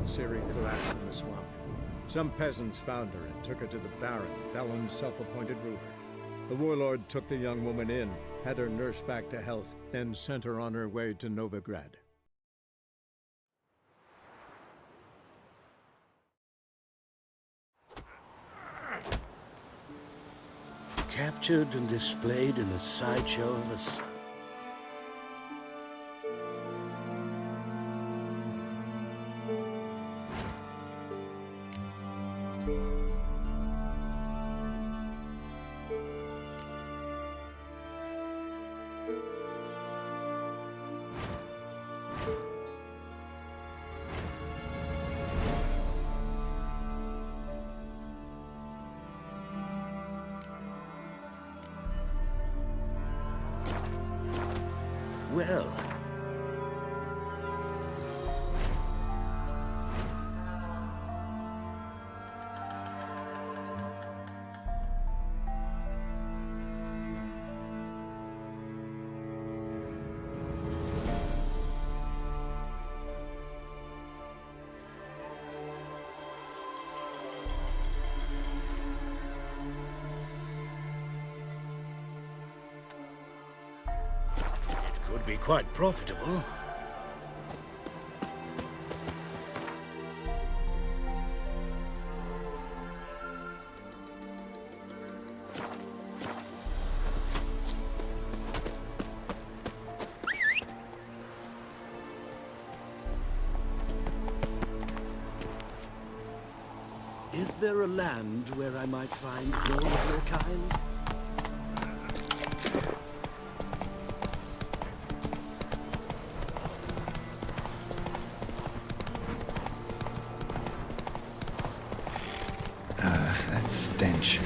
when Ciri collapsed in the swamp. Some peasants found her and took her to the Baron, Valen's self-appointed ruler. The warlord took the young woman in, had her nursed back to health, then sent her on her way to Novigrad. Captured and displayed in a sideshow of a... Well... Could be quite profitable. Is there a land where I might find more of your kind? That stench.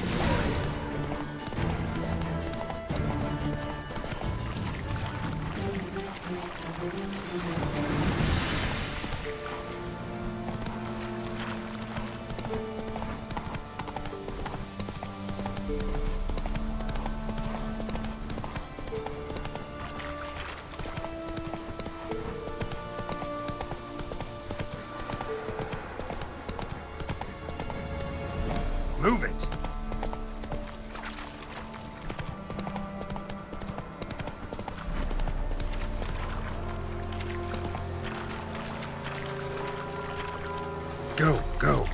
Move it! Go, go!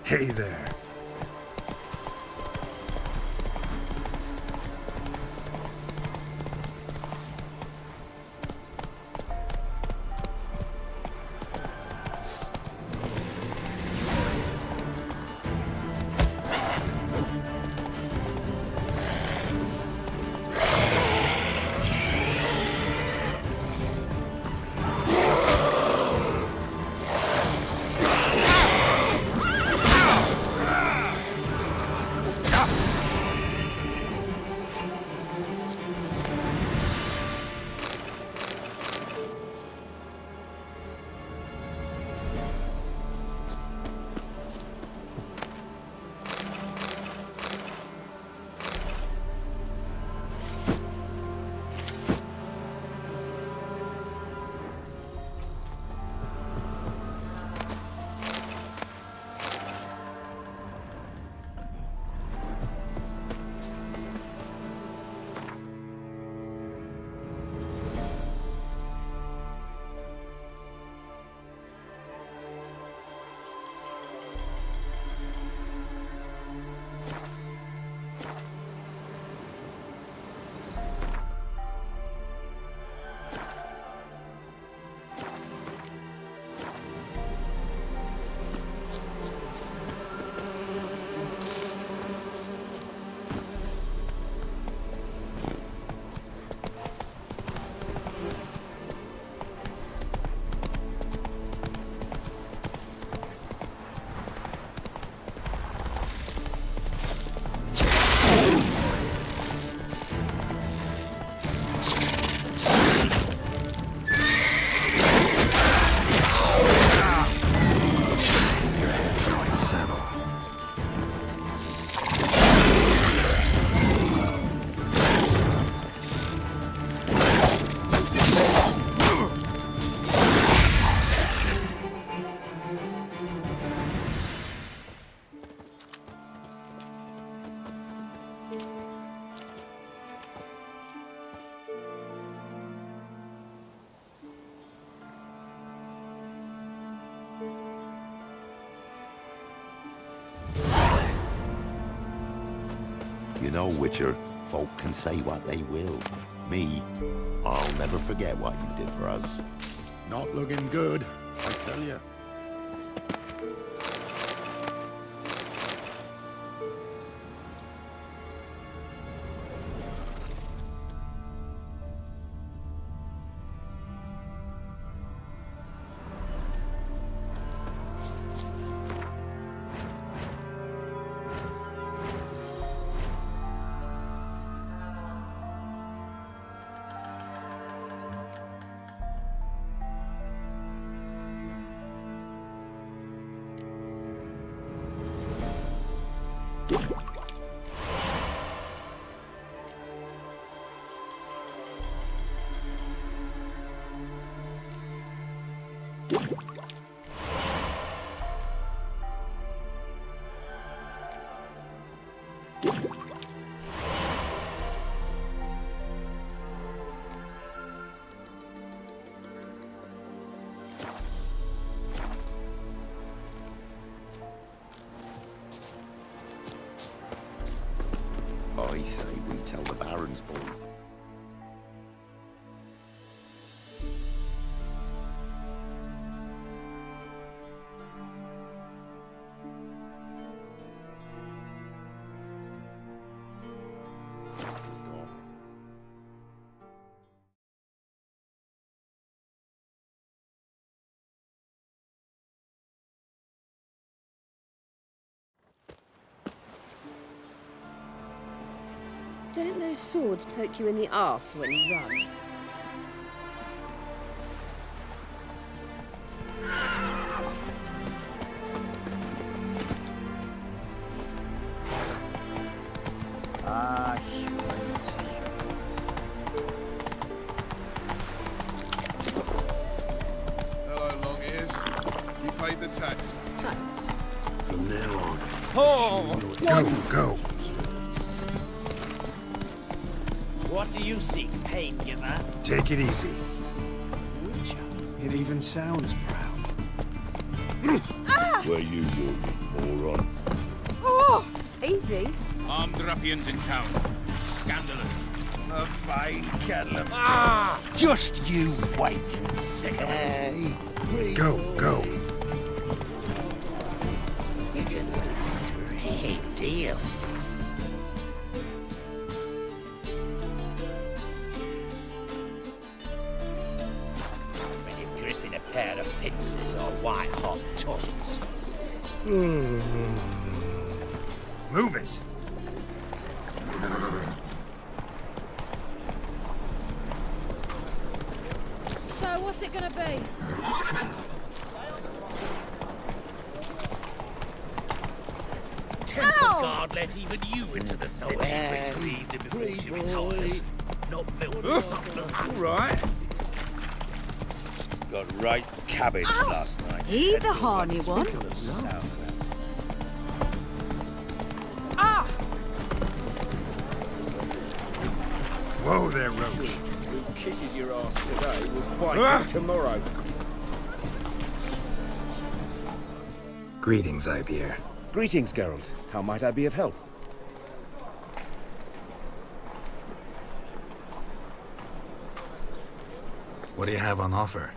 Hey there. You know, Witcher, folk can say what they will. Me, I'll never forget what you did for us. Not looking good, I tell you. I say we tell the Baron's boys. Don't those swords poke you in the arse when you run? Hello, long ears. You paid the tax. Tax. From now on. Go, go. What do you seek, pain giver? Take it easy. Witcher. It even sounds proud. Where you going, moron? Oh, easy. Armed ruffians in town. Scandalous. A fine kettle of... Just you wait. Hey, Go, go. you're gonna like a great deal. When you're gripping a pair of pincers or white-hot tongues. Move it. So, what's it gonna be? Temple Guard let even you into the city to retrieve him before she retires. Not built All right. Got right cabbage last night. He the horny one. Whoa there, Roach. Who kisses your ass today will bite you tomorrow. Greetings, Ibeer. Greetings, Geralt. How might I be of help? What do you have on offer?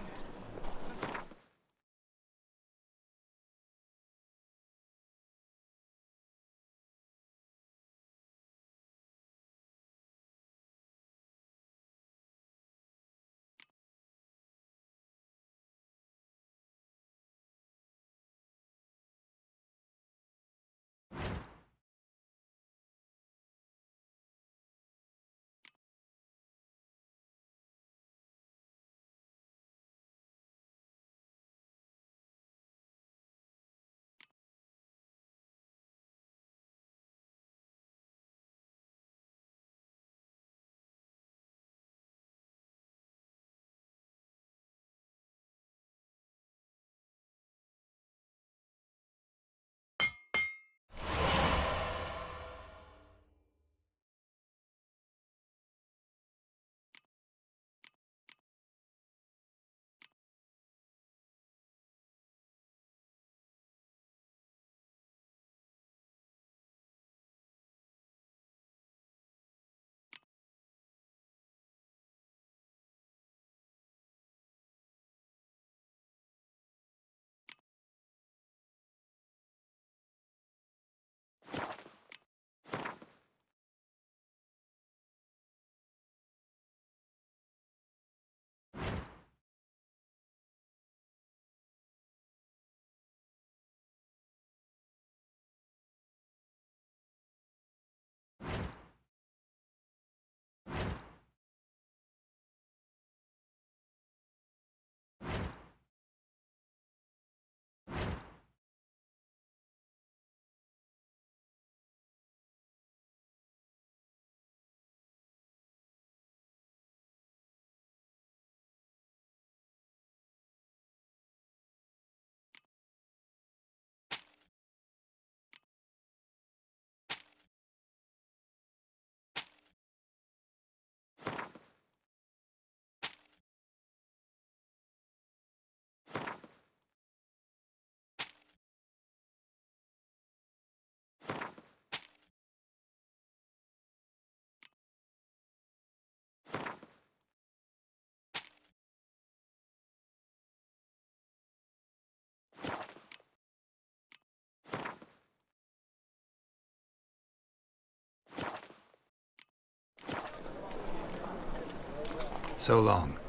So long.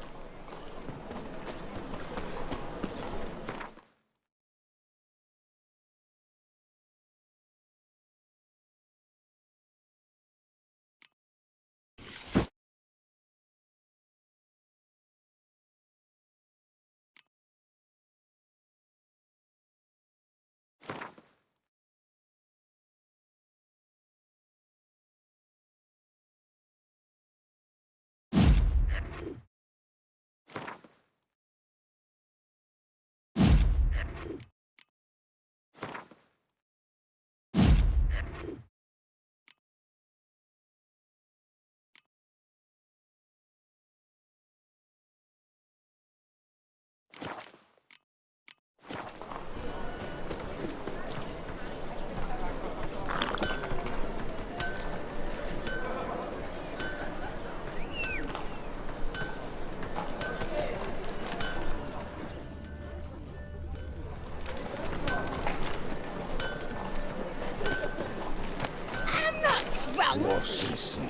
What's this thing?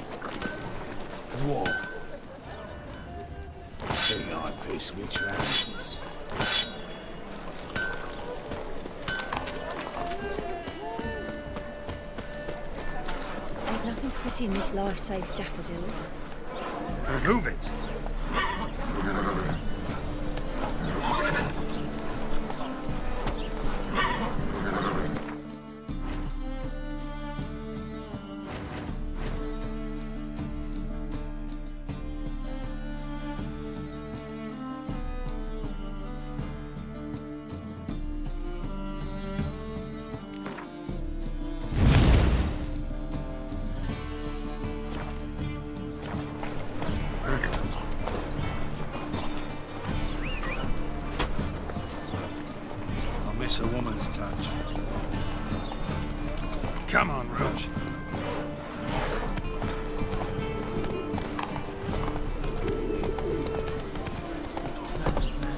What? Think I piss me trousers. Ain't nothing pretty in this life save daffodils. Move it! Miss a woman's touch. Come on, Roach.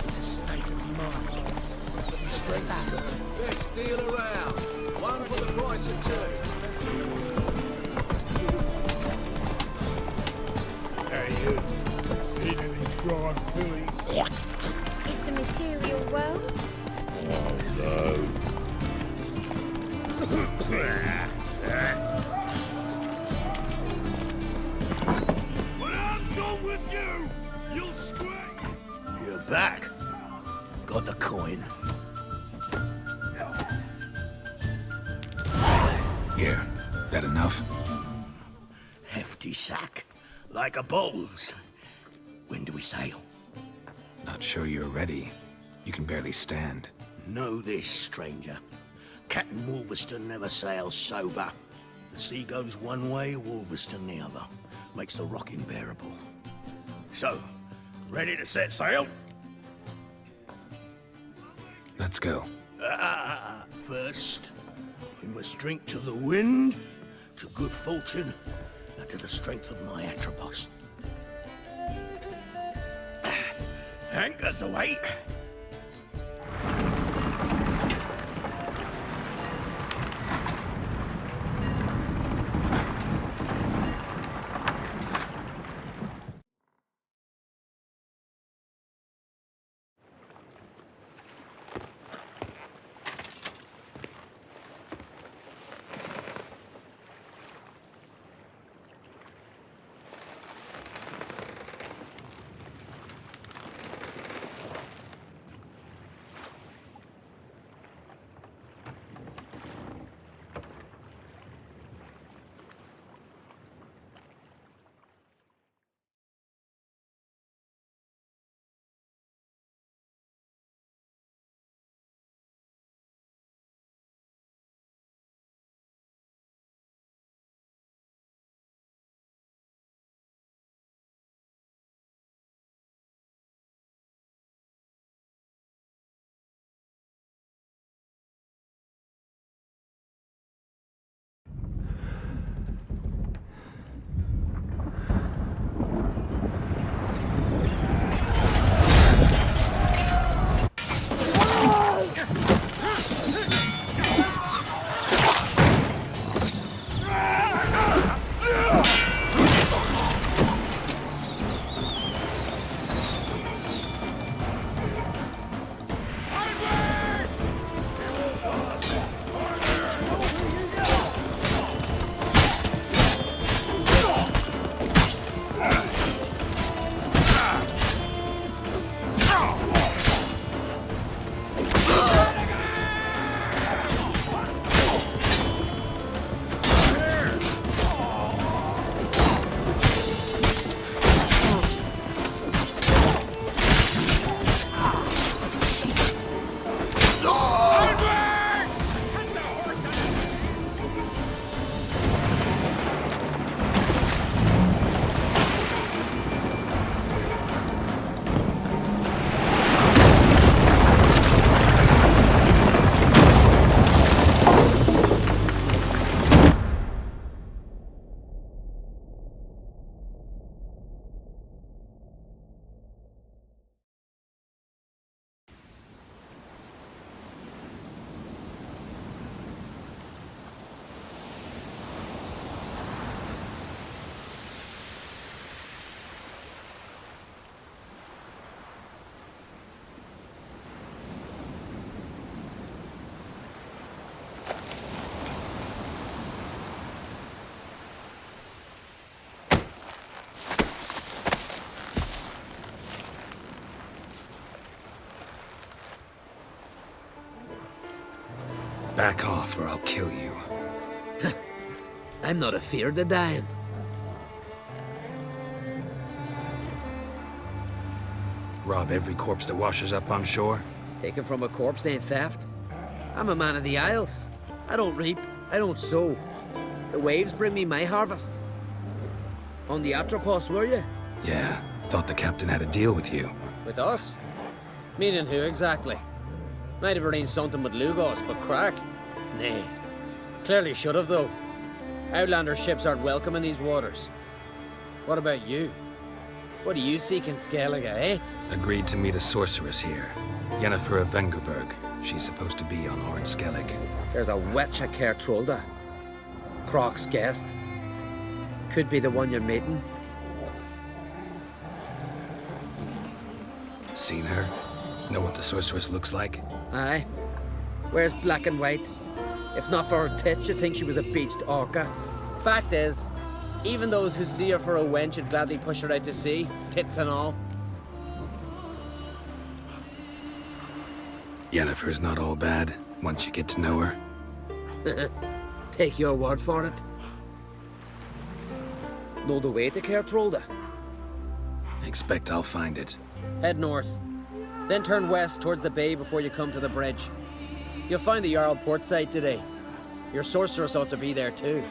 It's a state of mind. Best deal around. One for the price of two. Hey, you. Seen any crime, silly? It's a material world. When I'm done with you, you'll scream. You're back. Got the coin. Here. That enough? Hefty sack. Like a bull's. When do we sail? Not sure you're ready. You can barely stand. Know this, stranger. Captain Wolverston never sails sober. The sea goes one way, Wolverston the other. Makes the rocking bearable. So, ready to set sail? Let's go. First, we must drink to the wind, to good fortune, and to the strength of my Atropos. Anchors away. Back off or I'll kill you. I'm not afeard of dying. Rob every corpse that washes up on shore? Taken from a corpse ain't theft. I'm a man of the Isles. I don't reap, I don't sow. The waves bring me my harvest. On the Atropos, were you? Yeah, thought the captain had a deal with you. With us? Meaning who exactly? Might have arranged something with Lugos, but crack? Nay. Clearly should have, though. Outlander ships aren't welcome in these waters. What about you? What do you seek in Skellige, eh? Agreed to meet a sorceress here. Yennefer of Vengerberg. She's supposed to be on Ord Skellig. There's a witch at Kertrolda. Croc's guest. Could be the one you're meeting. Seen her? Know what the sorceress looks like? Aye. Wears black and white. If not for her tits, you'd think she was a beached orca. Fact is, even those who see her for a wench would gladly push her out to sea, tits and all. Yennefer's not all bad, once you get to know her. Take your word for it. Know the way to Kertrolda? Expect I'll find it. Head north. Then turn west towards the bay before you come to the bridge. You'll find the Jarl port site today. Your sorceress ought to be there too.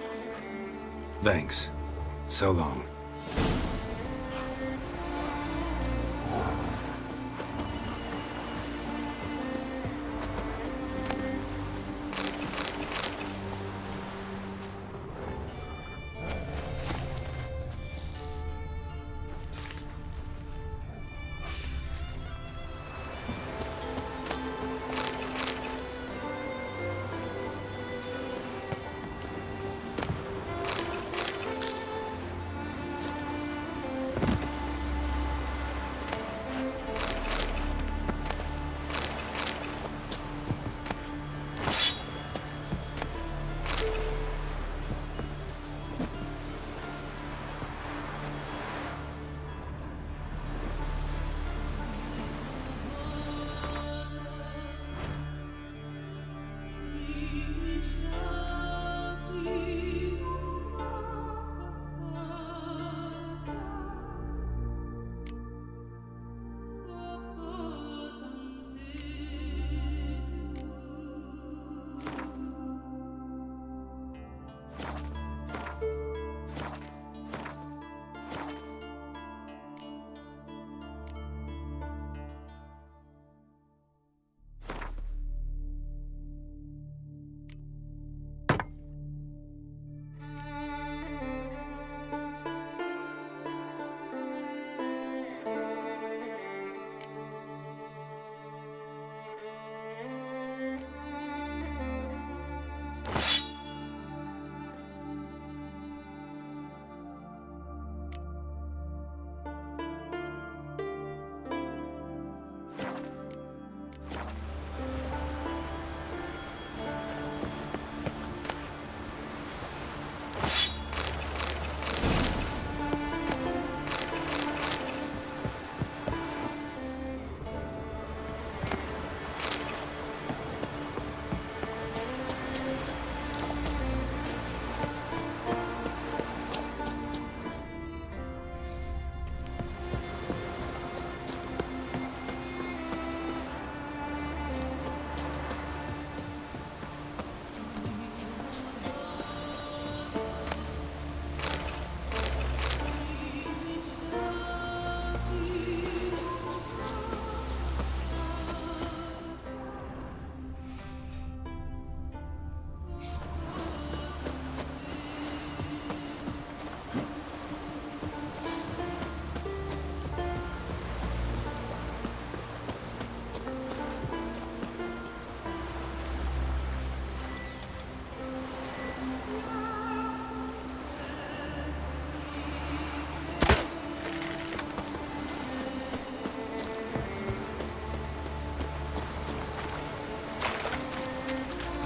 Thanks. So long.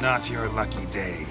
Not your lucky day.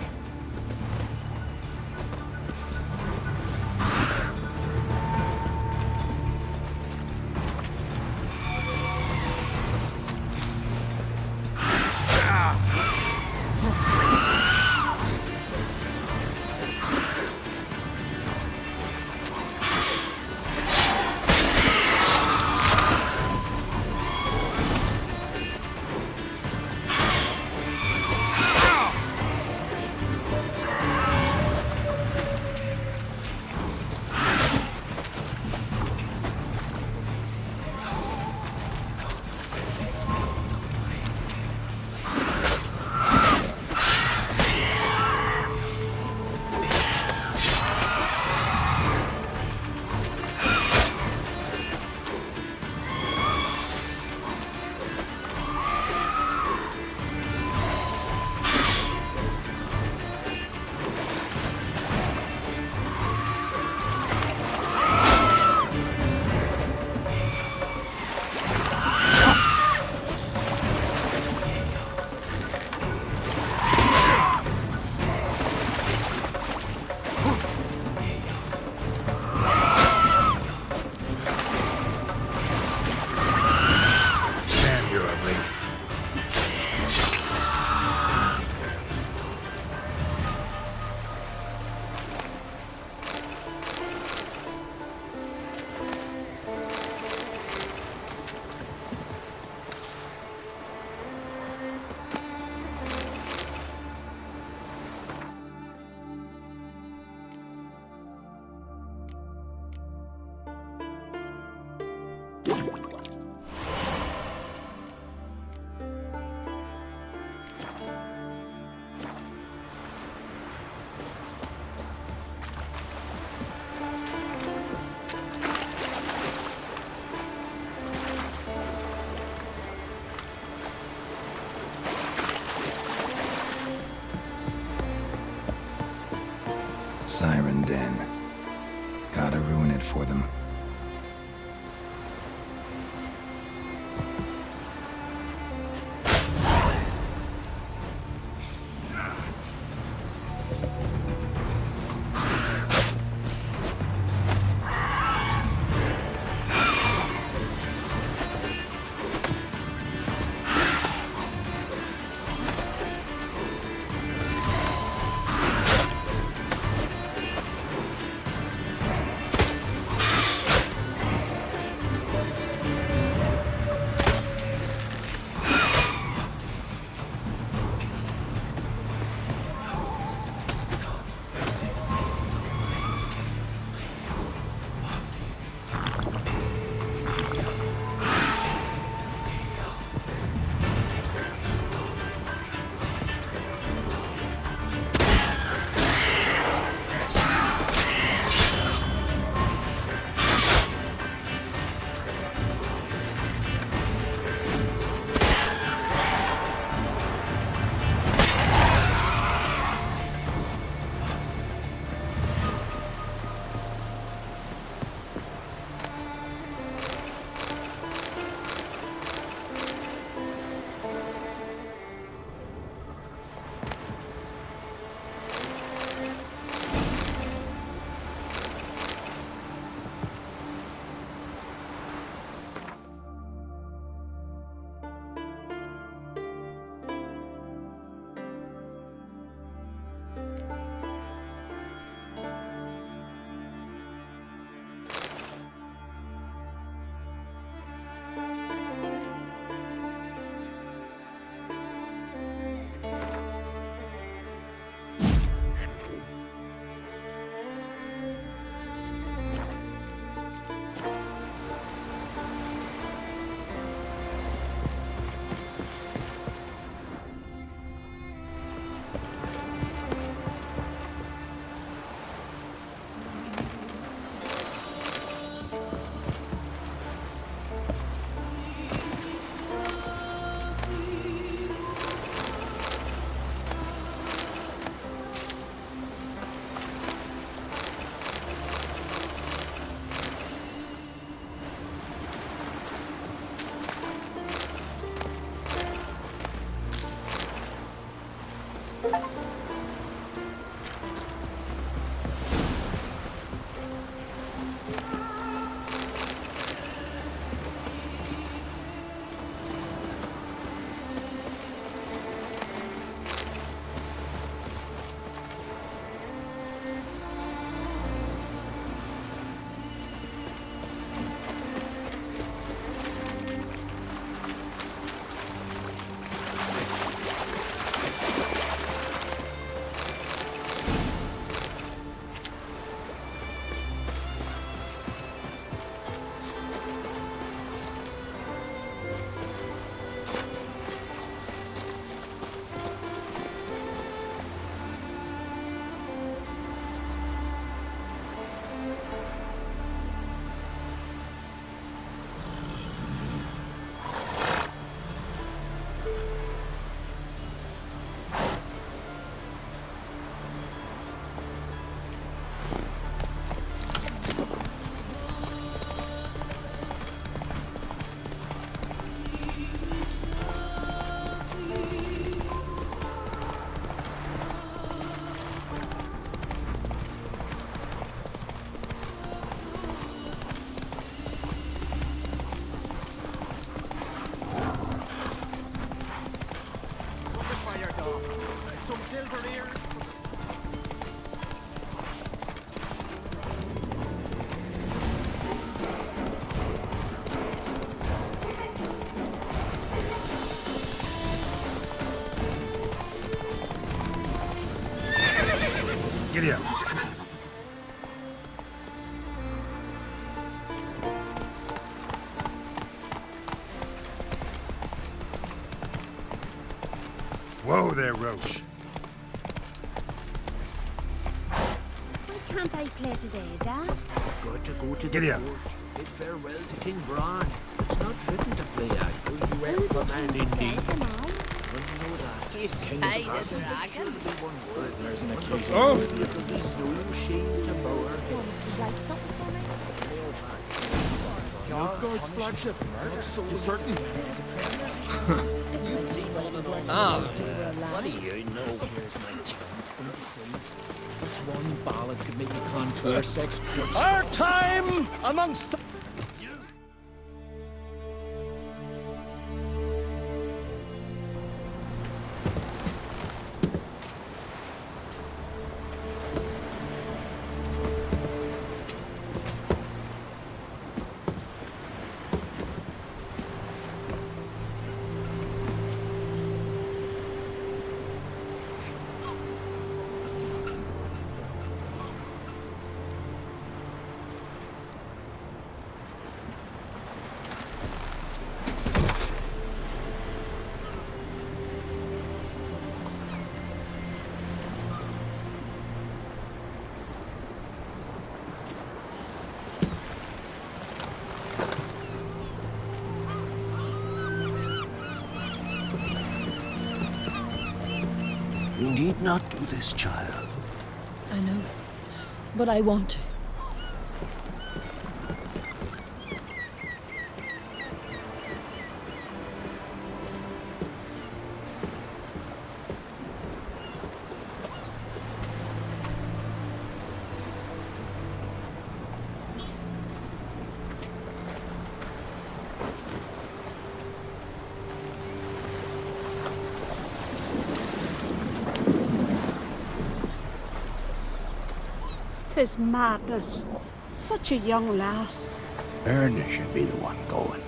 Siren Den. Gotta ruin it for them. Some silver here. Giddy up. Whoa there, Roach. Why can't I play today, Dad? Got to go to Giddy the up. court. Bid farewell to King Bran. It's not fitting to play out. You ever command in need. Am I? Well, you know that. you spy the dragon? There's an occasion Oh. worthy of the least no shame to bow our Want us heads. to write something for me? God's flagship. You certain? Ah, what do you know? Here's my chance, don't you see? This one ballad could make you contour 6 foot. Our time amongst the... You need not do this, child. I know, but I want to. Tis madness. Such a young lass. Erna should be the one going.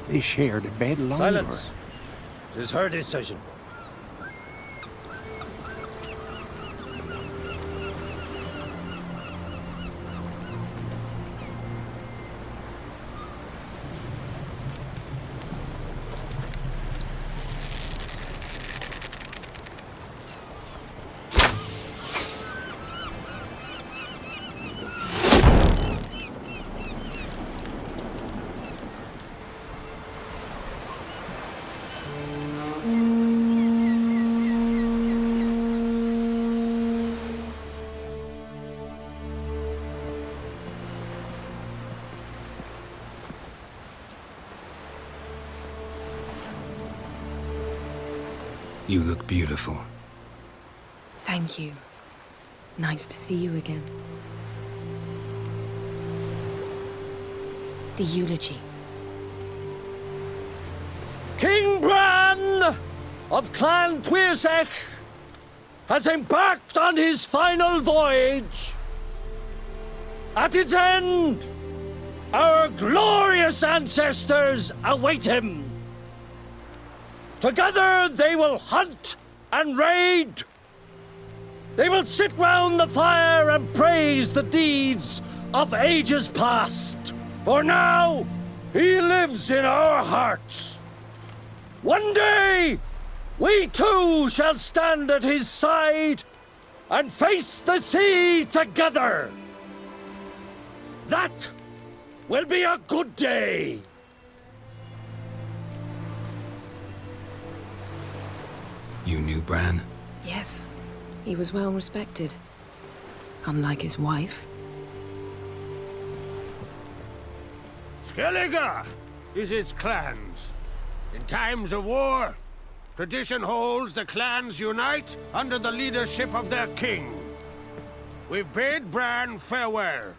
They shared a bed longer. Silence. It is her decision. You look beautiful. Thank you. Nice to see you again. The eulogy. King Bran of Clan Tuirsech has embarked on his final voyage. At its end, our glorious ancestors await him. Together they will hunt and raid. They will sit round the fire and praise the deeds of ages past. For now, he lives in our hearts. One day, we too shall stand at his side and face the sea together. That will be a good day. You knew Bran? Yes, he was well respected. Unlike his wife. Skellige is its clans. In times of war, tradition holds the clans unite under the leadership of their king. We've bid Bran farewell.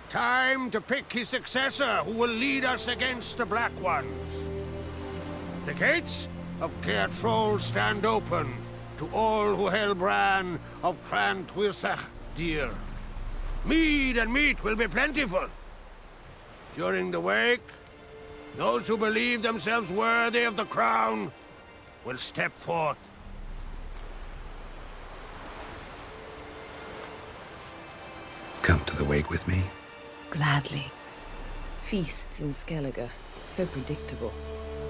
Time to pick his successor who will lead us against the Black Ones. The gates of Caer Troll stand open to all who held Bran of Clan Tuirsech dear. Mead and meat will be plentiful. During the wake, those who believe themselves worthy of the crown will step forth. Come to the wake with me? Gladly. Feasts in Skellige, so predictable.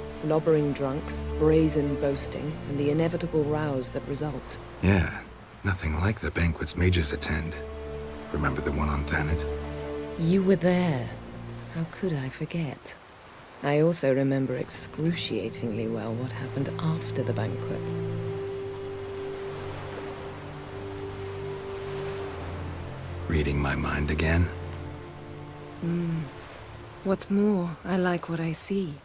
Slobbering drunks, brazen boasting, and the inevitable rows that result. Yeah, nothing like the banquets mages attend. Remember the one on Thanet? You were there. How could I forget? I also remember excruciatingly well what happened after the banquet. Reading my mind again? What's more, I like what I see.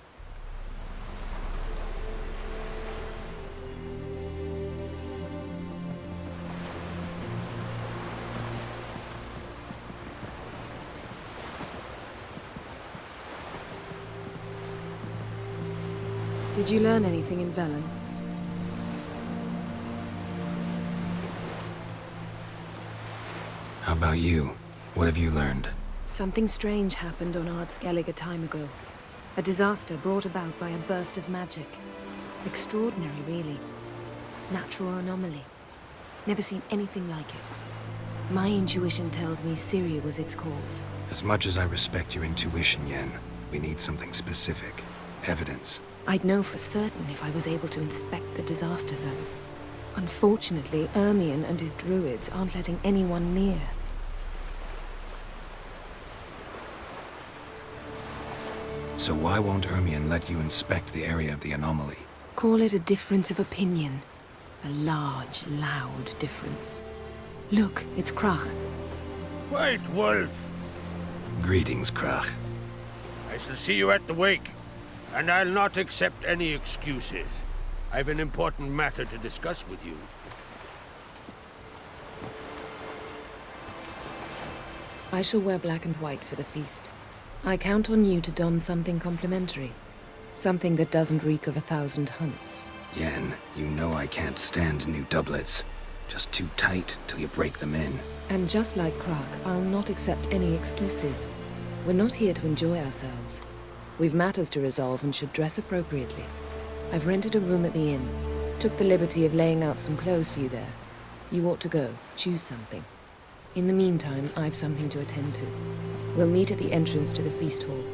Did you learn anything in Velen? How about you? What have you learned? Something strange happened on Ardskellig a time ago. A disaster brought about by a burst of magic. Extraordinary, really. Natural anomaly. Never seen anything like it. My intuition tells me Syria was its cause. As much as I respect your intuition, Yen, we need something specific. Evidence. I'd know for certain if I was able to inspect the disaster zone. Unfortunately, Ermion and his druids aren't letting anyone near. So why won't Ermion let you inspect the area of the anomaly? Call it a difference of opinion. A large, loud difference. Look, it's Krach. White Wolf! Greetings, Krach. I shall see you at the wake, and I'll not accept any excuses. I've an important matter to discuss with you. I shall wear black and white for the feast. I count on you to don something complimentary. Something that doesn't reek of 1,000 hunts. Yen, you know I can't stand new doublets. Just too tight till you break them in. And just like Krach, I'll not accept any excuses. We're not here to enjoy ourselves. We've matters to resolve and should dress appropriately. I've rented a room at the inn. Took the liberty of laying out some clothes for you there. You ought to go. Choose something. In the meantime, I've something to attend to. We'll meet at the entrance to the feast hall.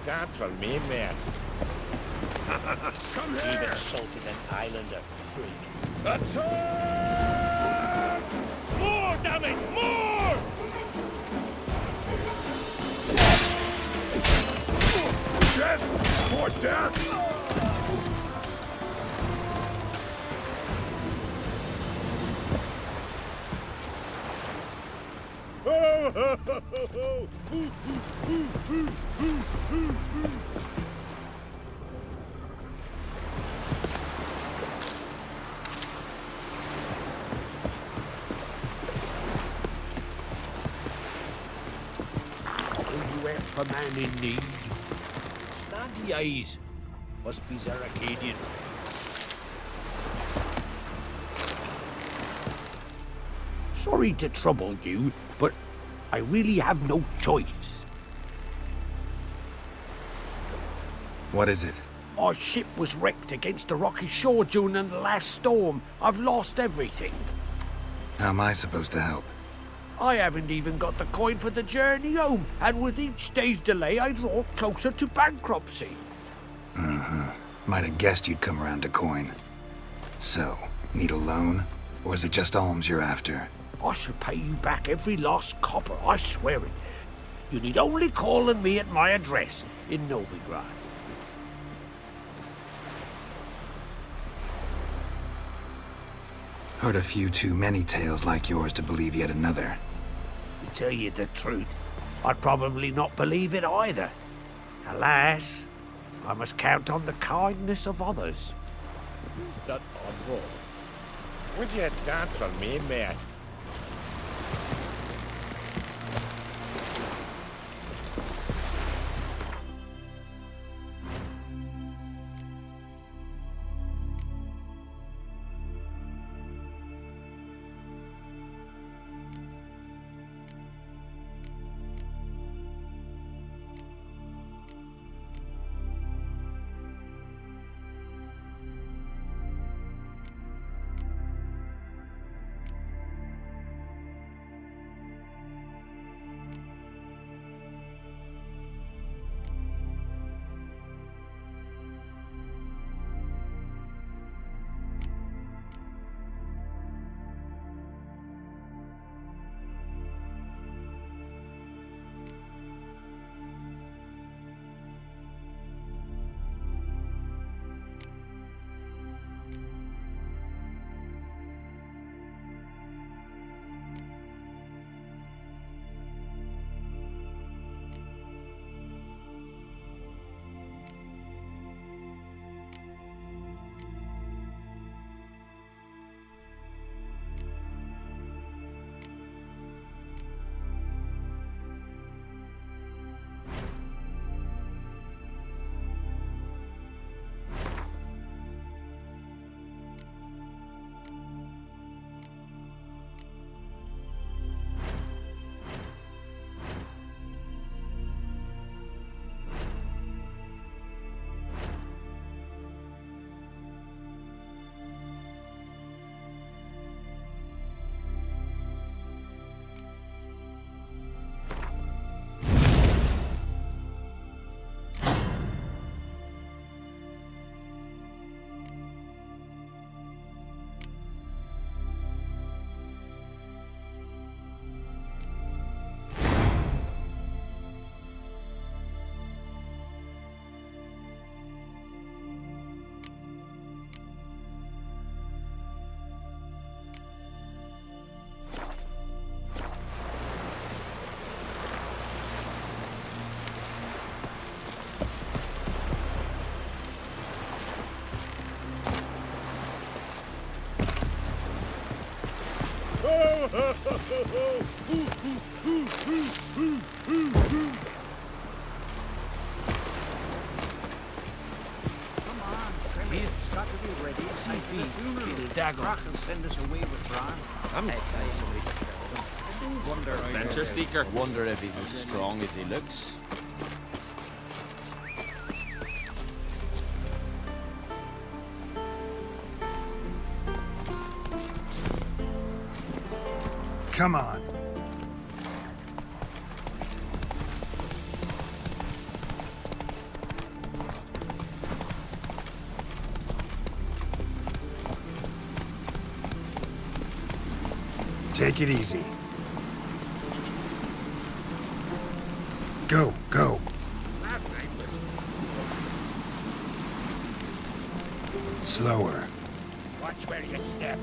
Dance for me, man. Come here! You've insulted an islander, freak. Attack! More, damn it! More! Death! More death! a man in need. Slanty eyes. Must be Zaracadian. Sorry to trouble you, but I really have no choice. What is it? Our ship was wrecked against a rocky shore during the last storm. I've lost everything. How am I supposed to help? I haven't even got the coin for the journey home, and with each day's delay, I draw closer to bankruptcy. Might have guessed you'd come around to coin. So, need a loan? Or is it just alms you're after? I shall pay you back every last copper, I swear it. You need only call on me at my address in Novigrad. Heard a few too many tales like yours to believe yet another. To tell you the truth, I'd probably not believe it either. Alas, I must count on the kindness of others. Who's that odd road? Would you dance for me, mate? Send us away with Bran. Adventure seeker. I wonder if he's as strong as he looks. Come on. Take it easy. Go, go. Last night was... Slower. Watch where you step.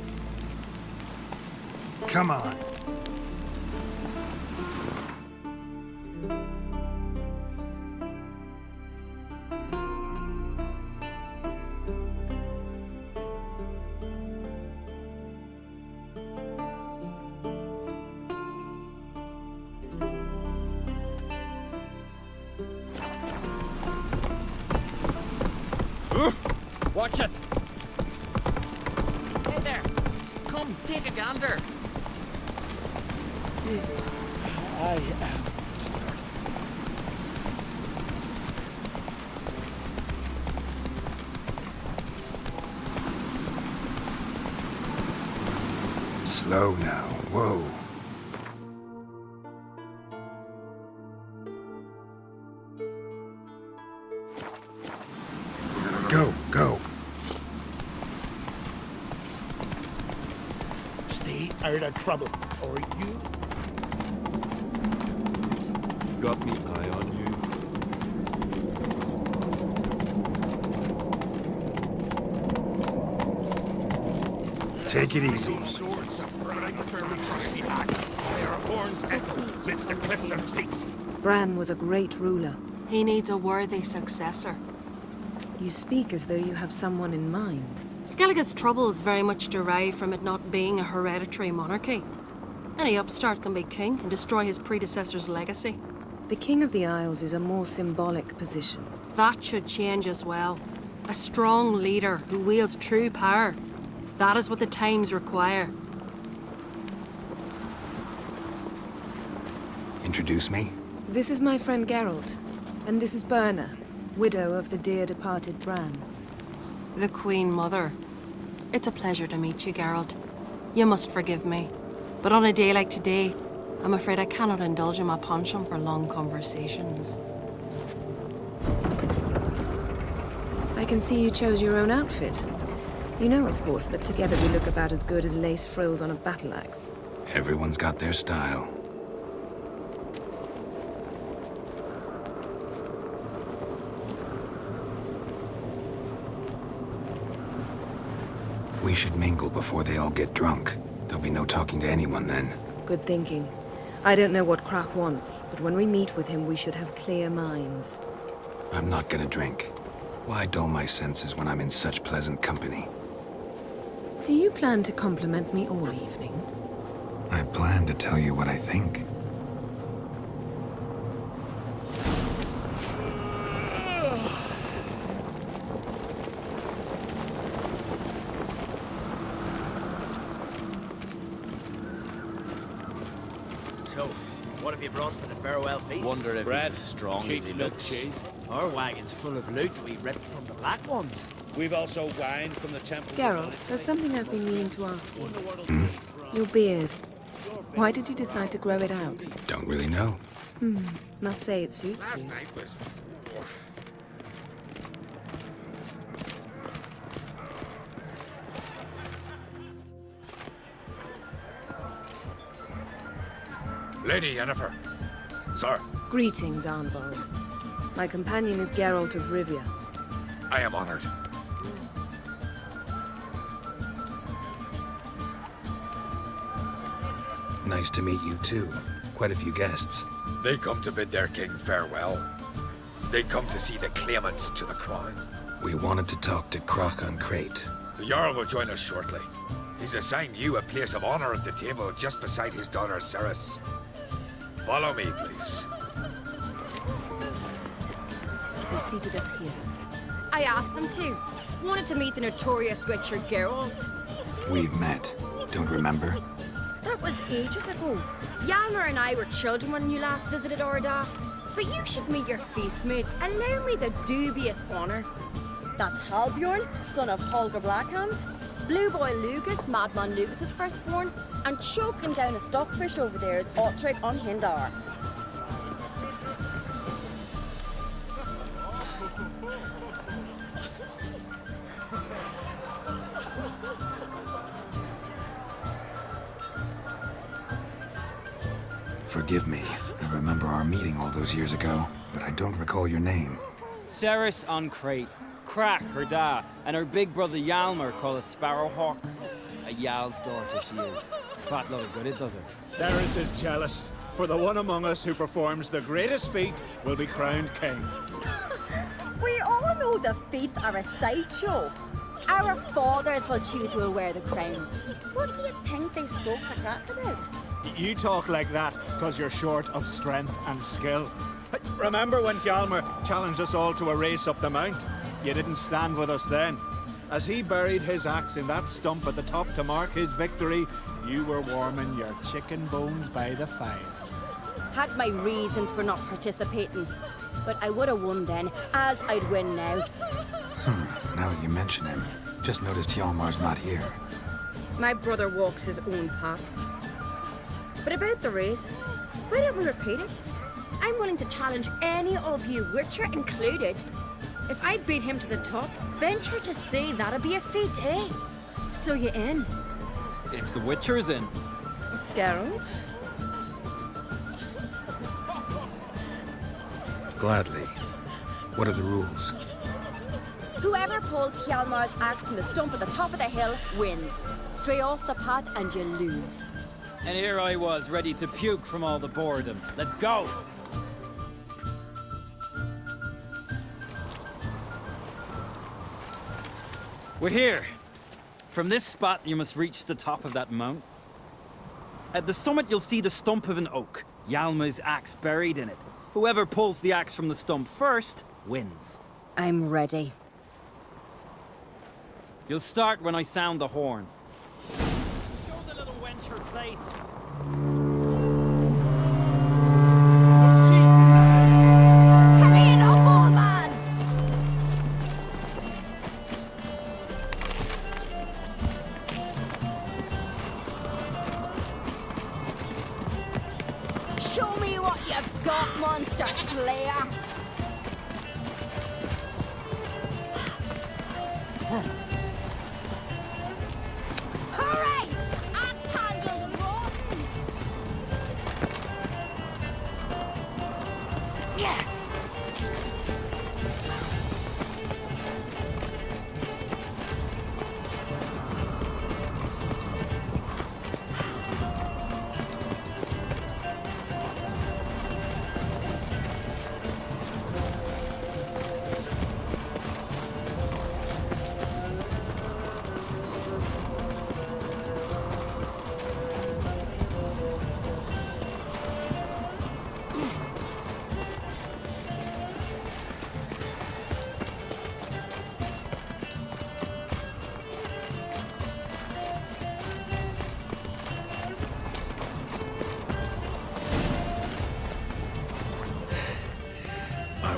Come on. Watch it! Hey there! Come, take a gander! I am. Slow now. Whoa. Go, go. Stay out of trouble, or you... Got me eye on you. Take it easy. Swords, but I prefer the trusty axe. There are horns amidst the cliffs and seats. Bran was a great ruler. He needs a worthy successor. You speak as though you have someone in mind. Skellige's troubles very much derive from it not being a hereditary monarchy. Any upstart can be king and destroy his predecessor's legacy. The King of the Isles is a more symbolic position. That should change as well. A strong leader who wields true power. That is what the times require. Introduce me? This is my friend Geralt, and this is Berna, widow of the dear departed Bran. The Queen Mother. It's a pleasure to meet you, Geralt. You must forgive me. But on a day like today, I'm afraid I cannot indulge in my penchant for long conversations. I can see you chose your own outfit. You know, of course, that together we look about as good as lace frills on a battle axe. Everyone's got their style. We should mingle before they all get drunk. There'll be no talking to anyone then. Good thinking. I don't know what Krach wants, but when we meet with him, we should have clear minds. I'm not gonna drink. Why dull my senses when I'm in such pleasant company? Do you plan to compliment me all evening? I plan to tell you what I think. So, what have you brought for the farewell feast? Wonder if Bread, he's as strong as sheep's he milk, looks. cheese. Our wagon's full of loot we ripped from the black ones. We've also wine from the temple. Geralt, there's something I've been meaning to ask you. Your beard. Why did you decide to grow it out? Don't really know. Must say it suits you. Lady Yennefer. Sir, Greetings, Arnvald. My companion is Geralt of Rivia. I am honored. Nice to meet you too. Quite a few guests. They come to bid their king farewell. They come to see the claimants to the crown. We wanted to talk to Krach on Crate. The Jarl will join us shortly. He's assigned you a place of honor at the table just beside his daughter Ceres. Follow me, please. They've seated us here. I asked them to. Wanted to meet the notorious witcher Geralt. We've met. Don't remember? That was ages ago. Hjalmar and I were children when you last visited Ordaf. But you should meet your feast mates. Allow me the dubious honor. That's Halbjorn, son of Holger Blackhand. Blue Boy Lucas, Madman Lucas's firstborn. And choking down a stockfish over there is Ottrig on Hindar. Forgive me. I remember our meeting all those years ago, but I don't recall your name. Ceres on Crate, Krach, her da, and her big brother Hjalmar called a Sparrowhawk. A Jarl's daughter she is. Fat lot of good it does her. Ceres is jealous, for the one among us who performs the greatest feat will be crowned king. We all know the feats are a sideshow. Our fathers will choose who will wear the crown. What do you think they spoke to Krach about? You talk like that because you're short of strength and skill. Remember when Hjalmar challenged us all to a race up the mount? You didn't stand with us then. As he buried his axe in that stump at the top to mark his victory, you were warming your chicken bones by the fire. Had my reasons for not participating, but I would have won then, as I'd win now. Now that you mention him, just noticed Hjalmar's not here. My brother walks his own paths. But about the race, why don't we repeat it? I'm willing to challenge any of you, Witcher included. If I beat him to the top, venture to say that'd be a feat, eh? So you in? If the Witcher's in. Geralt? Gladly. What are the rules? Whoever pulls Hjalmar's axe from the stump at the top of the hill wins. Stray off the path and you lose. And here I was, ready to puke from all the boredom. Let's go! We're here. From this spot, you must reach the top of that mount. At the summit, you'll see the stump of an oak, Hjalmar's axe buried in it. Whoever pulls the axe from the stump first, wins. I'm ready. You'll start when I sound the horn. Show the little wench her place. Hurry it up, old man! Show me what you've got, monster slayer! Hurry! Axe handles rotten! Yeah.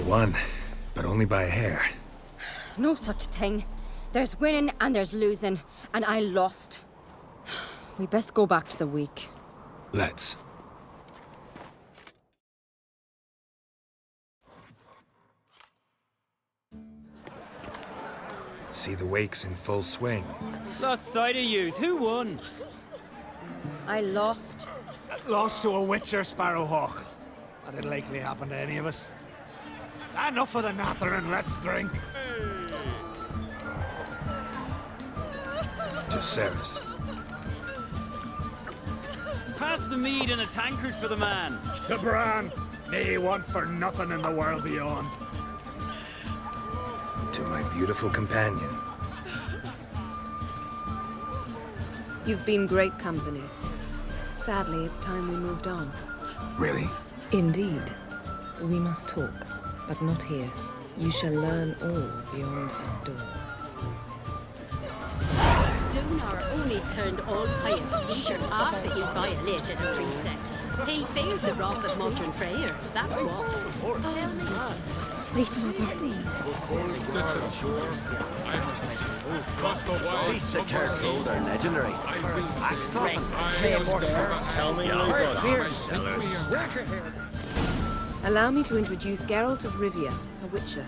Won, but only by a hair. No such thing. There's winning and there's losing, and I lost. We best go back to the week. Let's. See the wakes in full swing. Lost sight of yous. Who won? I lost. Lost to a Witcher, Sparrowhawk. That'd likely happen to any of us. Enough of the nattering, let's drink. To Ceres. Pass the mead in a tankard for the man. To Bran. Nay, want for nothing in the world beyond. To my beautiful companion. You've been great company. Sadly, it's time we moved on. Really? Indeed. We must talk, but not here. You shall learn all beyond that door. Donar only turned all pious preacher after he violated a priestess. He feared the wrath of modern prayer, that's what. Sweet mother. Feast of Curses are legendary. Axe tossing. Tell me Allow me to introduce Geralt of Rivia, a witcher.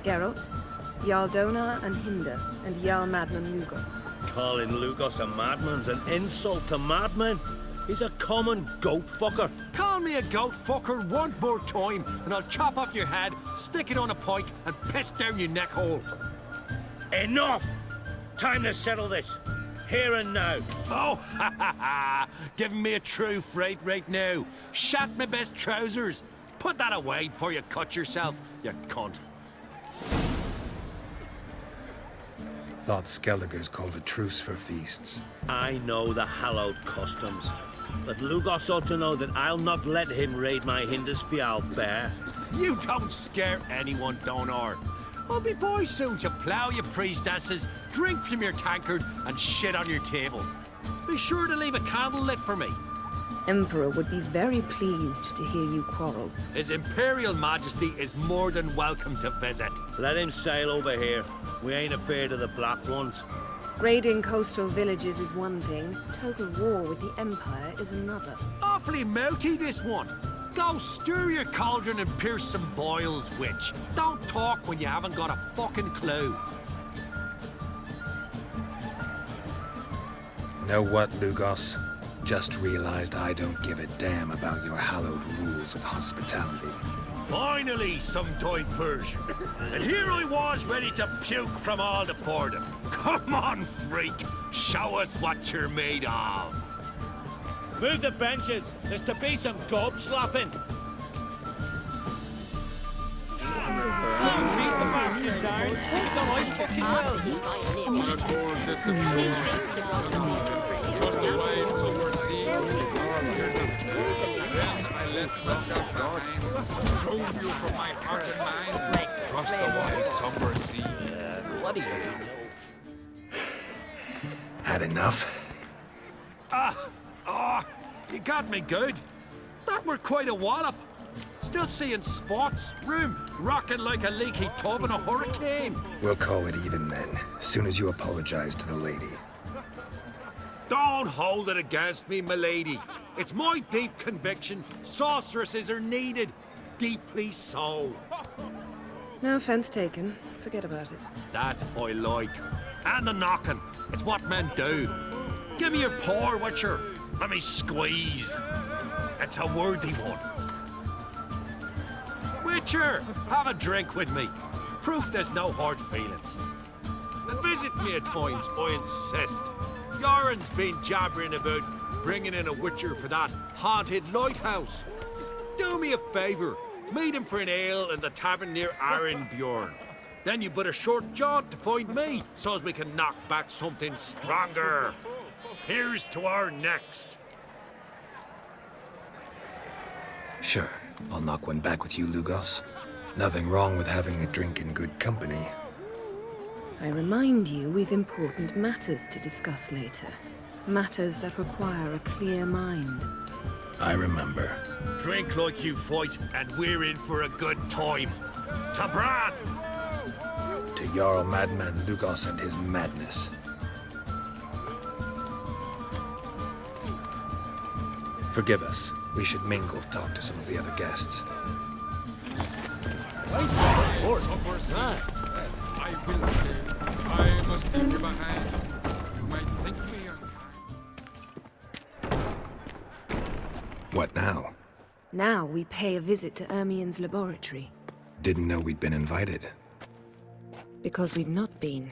Geralt, Jarl Donar and Hinder, and Jarl Madman Lugos. Calling Lugos a madman's an insult to madmen. He's a common goat fucker. Call me a goat fucker one more time, and I'll chop off your head, stick it on a pike, and piss down your neck hole. Enough! Time to settle this. Here and now. Oh, ha ha ha! Giving me a true fright right now. Shat my best trousers. Put that away before you cut yourself, you cunt. Thought Skelliger's called a truce for feasts. I know the hallowed customs, but Lugos ought to know that I'll not let him raid my Hinders Fial bear. You don't scare anyone, Donar. I'll be boy soon to plough your priestesses, drink from your tankard, and shit on your table. Be sure to leave a candle lit for me. Emperor would be very pleased to hear you quarrel. His Imperial Majesty is more than welcome to visit. Let him sail over here. We ain't afraid of the Black Ones. Raiding coastal villages is one thing. Total war with the Empire is another. Awfully mouty, this one. Go stir your cauldron and pierce some boils, witch. Don't talk when you haven't got a fucking clue. Know what, Lugos? Just realized I don't give a damn about your hallowed rules of hospitality. Finally, some diversion. And here I was ready to puke from all the boredom. Come on, freak. Show us what you're made of. Move the benches. There's to be some gob slapping. Beat the bastard down. He's done right fucking well. On a tour Trust the waves oversea. Then I left myself behind. Drove you from my heart and mind. Trust the wide somber sea. What do you know? Had enough? You got me good. That were quite a wallop. Still seeing spots, room rocking like a leaky tub in a hurricane. We'll call it even then, soon as you apologize to the lady. Don't hold it against me, milady. It's my deep conviction sorceresses are needed. Deeply so. No offense taken. Forget about it. That I like. And the knocking. It's what men do. Give me your paw, Witcher. Let me squeeze. It's a worthy one. Witcher, have a drink with me. Proof there's no hard feelings. And visit me at times, I insist. Yoren's been jabbering about bringing in a Witcher for that haunted lighthouse. Do me a favour. Meet him for an ale in the tavern near Arenbjorn. Then you but a short jaunt to find me, so as we can knock back something stronger. Here's to our next. Sure, I'll knock one back with you, Lugos. Nothing wrong with having a drink in good company. I remind you we've important matters to discuss later. Matters that require a clear mind. I remember. Drink like you fight, and we're in for a good time. To Bran! To Jarl Madman Lugos and his madness. Forgive us. We should mingle, talk to some of the other guests. I will say, I must leave you behind. You might think me unkind. What now? Now we pay a visit to Ermien's laboratory. Didn't know we'd been invited. Because we've not been.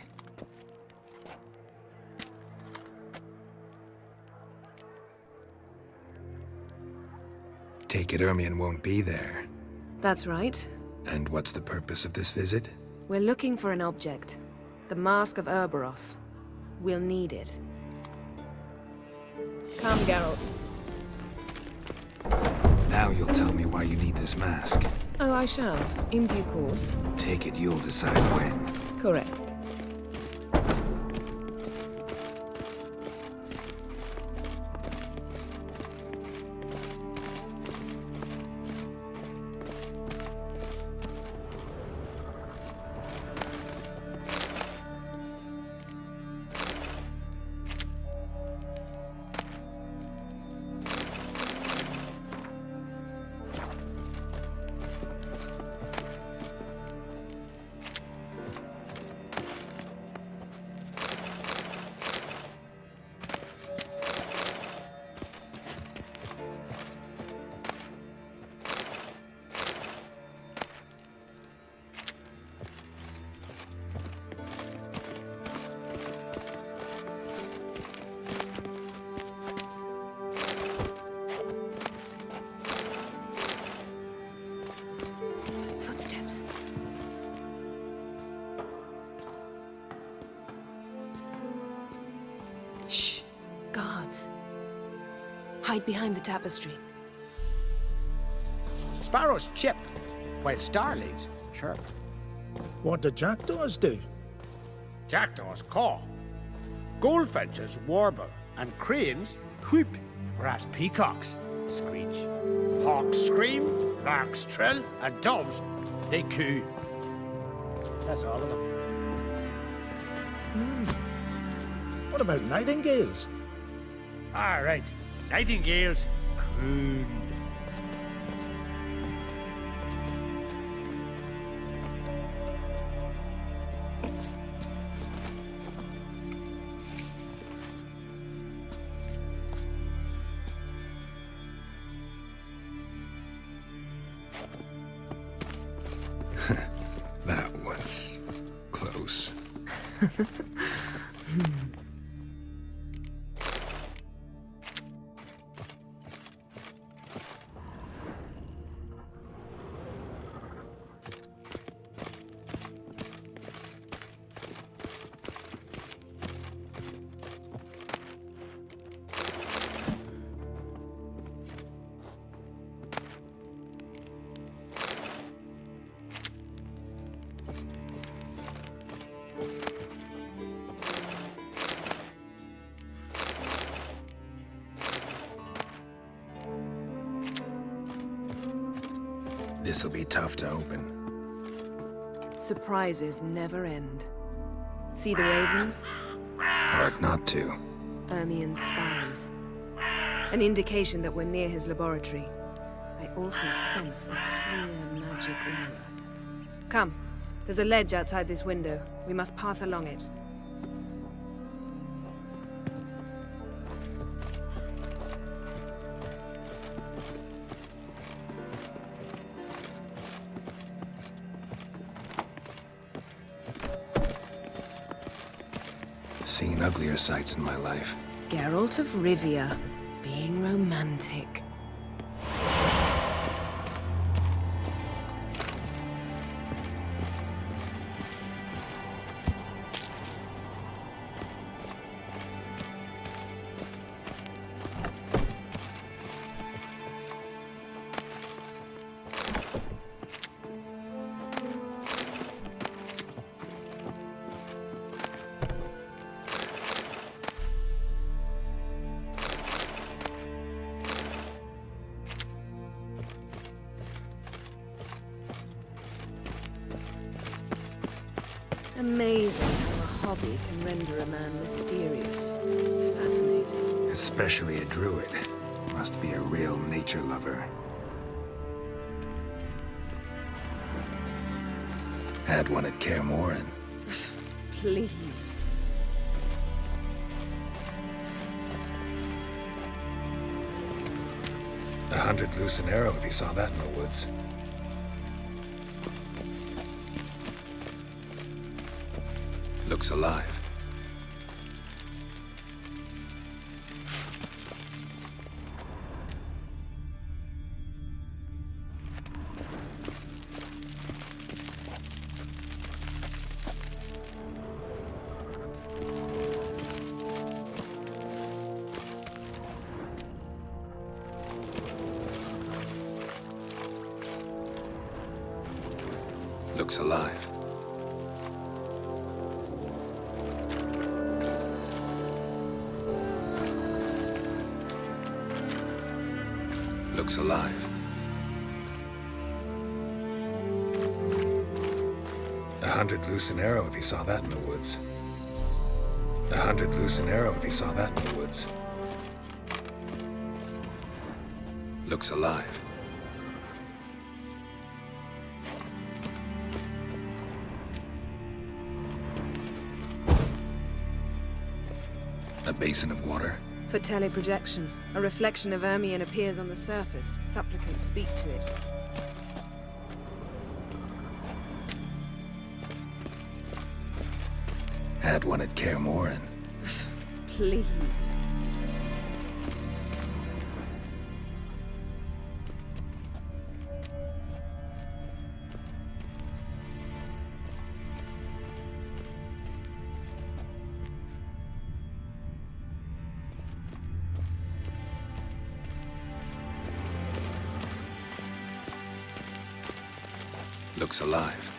Take it Ermien won't be there. That's right. And what's the purpose of this visit? We're looking for an object. The Mask of Ouroboros. We'll need it. Come, Geralt. Now you'll tell me why you need this mask. Oh, I shall. In due course. Take it you'll decide when. Correct. Footsteps. Shh. Guards. Hide behind the tapestry. Sparrows chip, while starlings chirp. What do jackdaws do? Jackdaws caw. Goldfinches warble. And cranes whoop. Whereas peacocks screech. Hawks scream, larks trill, and doves, they coo. That's all of them. What about nightingales? All right, nightingales crooned. That was close. This'll be tough to open. Surprises never end. See the ravens? Hard not to. Ermien's spies. An indication that we're near his laboratory. I also sense a clear magic aura. Come, there's a ledge outside this window. We must pass along it. Seen uglier sights in my life. Geralt of Rivia, being romantic. Amazing how a hobby can render a man mysterious. Fascinating. Especially a druid. Must be a real nature lover. Had one at Kaer Morhen. Please. $100 loose an arrow if you saw that in the woods. Looks alive. Looks alive. Looks alive. $100 loose an arrow if you saw that in the woods. $100 loose an arrow if you saw that in the woods. Looks alive. A basin of water. For teleprojection, a reflection of Ermien appears on the surface. Supplicants speak to it. Had one at Kaer Morhen. Please. Looks alive.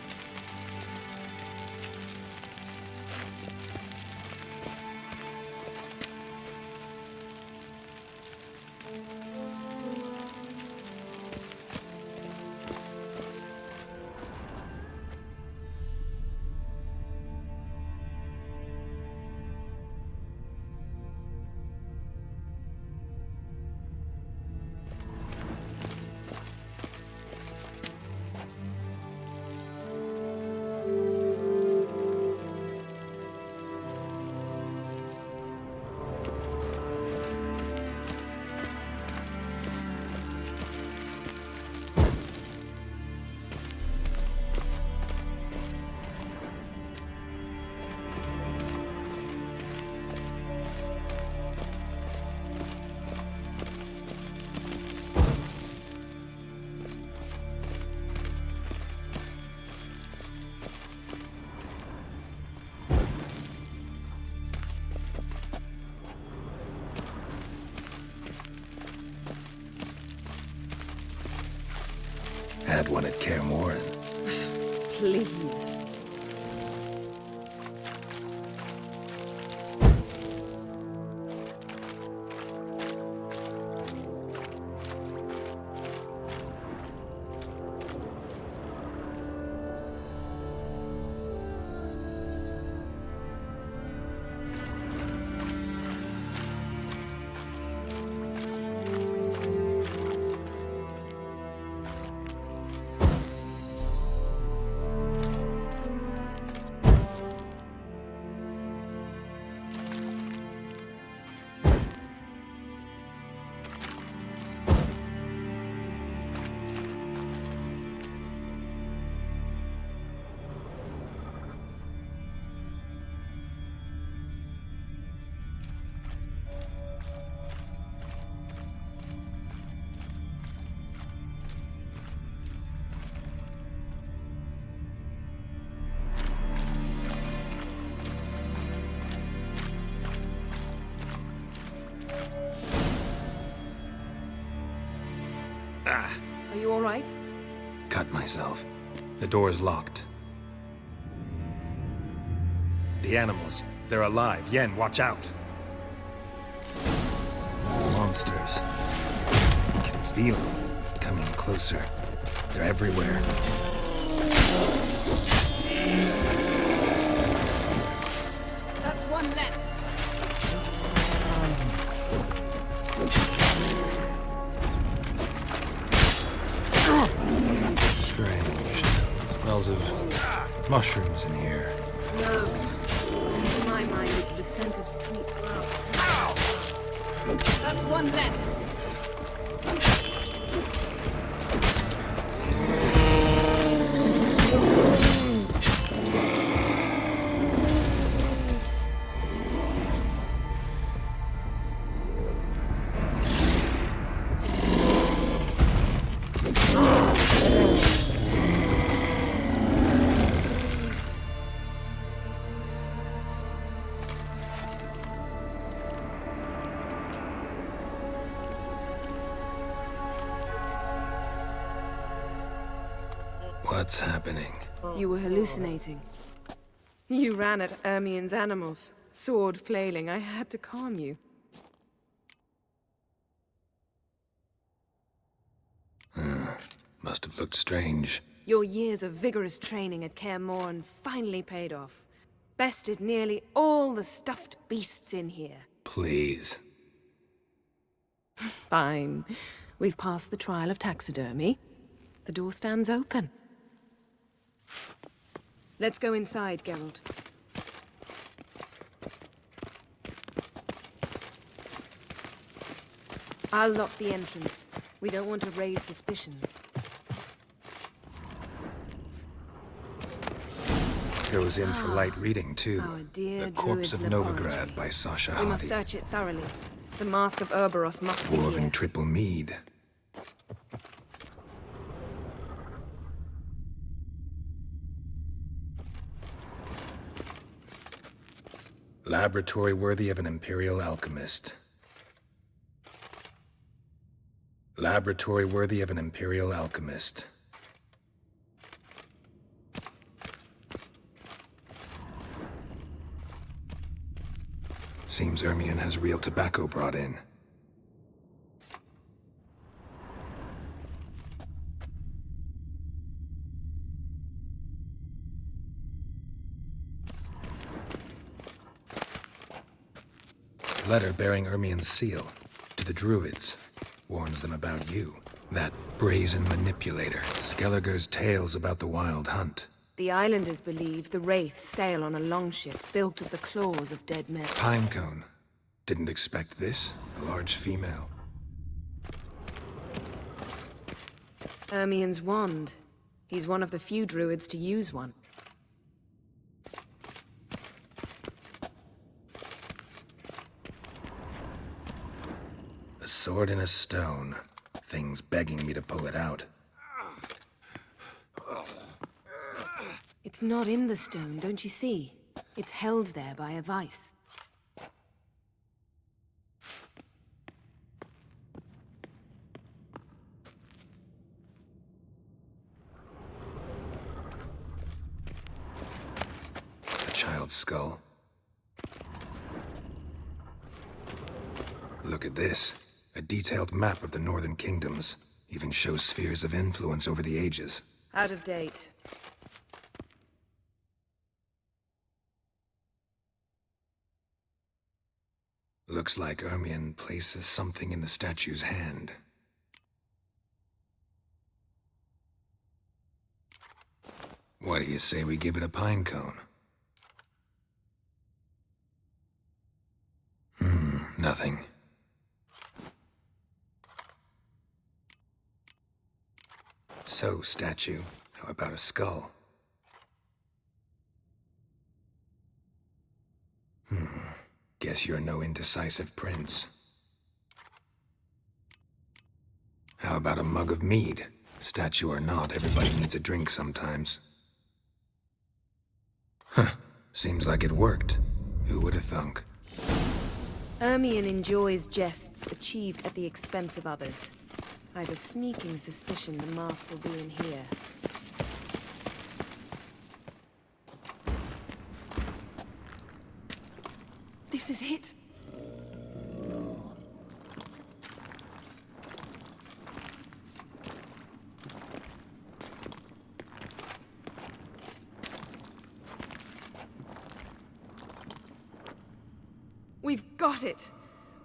had one at Kaer Morhen. Please. Are you all right? Cut myself. The door's locked. The animals, they're alive. Yen, watch out. Monsters. I can feel them coming closer. They're everywhere. That's one less. Strange. Smells of mushrooms in here. No. To my mind, it's the scent of sweet grass. That's one less. What's happening? You were hallucinating. You ran at Ermien's animals, sword flailing. I had to calm you. Must have looked strange. Your years of vigorous training at Kaer Morhen finally paid off. Bested nearly all the stuffed beasts in here. Please. Fine. We've passed the trial of taxidermy. The door stands open. Let's go inside, Geralt. I'll lock the entrance. We don't want to raise suspicions. Goes in for light reading, too. Our dear The Corpse of Druid's Novigrad laboratory. by Sasha We must Hadi. search it thoroughly. The Mask of Urboros must be Dwarven here. triple mead. Laboratory worthy of an Imperial alchemist. Laboratory worthy of an Imperial alchemist. Seems Ermion has real tobacco brought in. Letter bearing Ermion's seal to the Druids. Warns them about you. That brazen manipulator. Skelliger's tales about the wild hunt. The islanders believe the wraiths sail on a longship built of the claws of dead men. Pinecone. Didn't expect this. A large female. Ermion's wand. He's one of the few druids to use one. A sword in a stone. Thing's begging me to pull it out. It's not in the stone, don't you see? It's held there by a vice. child's skull. Look at this. A detailed map of the northern kingdoms. Even shows spheres of influence over the ages. Out of date. Looks like Ermion places something in the statue's hand. What do you say we give it a pine cone? Nothing. So, statue, how about a skull? Guess you're no indecisive prince. How about a mug of mead? Statue or not, everybody needs a drink sometimes. Huh. Seems like it worked. Who would have thunk? Ermion enjoys jests achieved at the expense of others. I've a sneaking suspicion the mask will be in here. This is it. We've got it.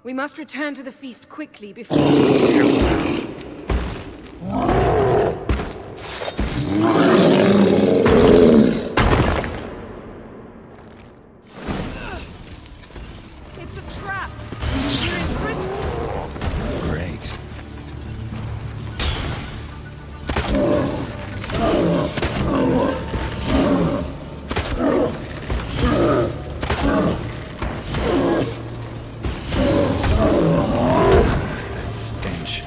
We must return to the feast quickly before... It's a trap! We're in prison! Great. That stench.